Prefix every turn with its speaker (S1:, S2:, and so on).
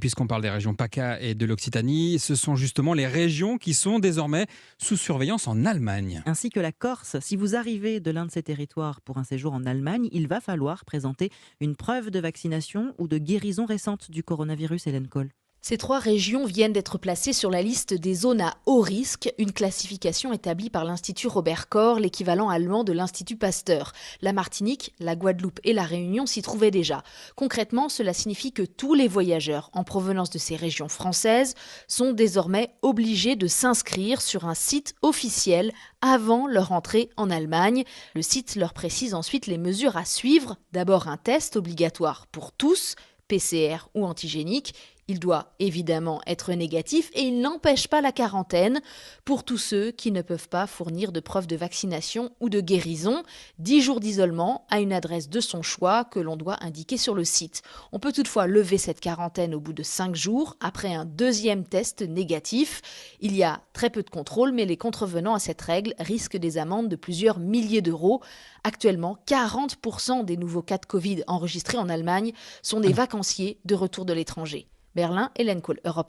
S1: Puisqu'on parle des régions PACA et de l'Occitanie, ce sont justement les régions qui sont désormais sous surveillance en Allemagne.
S2: Ainsi que la Corse. Si vous arrivez de l'un de ces territoires pour un séjour en Allemagne, il va falloir présenter une preuve de vaccination ou de guérison récente du coronavirus, Hélène Cole.
S3: Ces 3 régions viennent d'être placées sur la liste des zones à haut risque, une classification établie par l'Institut Robert Koch, l'équivalent allemand de l'Institut Pasteur. La Martinique, la Guadeloupe et la Réunion s'y trouvaient déjà. Concrètement, cela signifie que tous les voyageurs en provenance de ces régions françaises sont désormais obligés de s'inscrire sur un site officiel avant leur entrée en Allemagne. Le site leur précise ensuite les mesures à suivre. D'abord un test obligatoire pour tous, PCR ou antigénique. Il doit évidemment être négatif et il n'empêche pas la quarantaine pour tous ceux qui ne peuvent pas fournir de preuve de vaccination ou de guérison. 10 jours d'isolement à une adresse de son choix que l'on doit indiquer sur le site. On peut toutefois lever cette quarantaine au bout de 5 jours après un deuxième test négatif. Il y a très peu de contrôle, mais les contrevenants à cette règle risquent des amendes de plusieurs milliers d'euros. Actuellement, 40% des nouveaux cas de Covid enregistrés en Allemagne sont des vacanciers de retour de l'étranger. Berlin, Hélène Cole, Europe.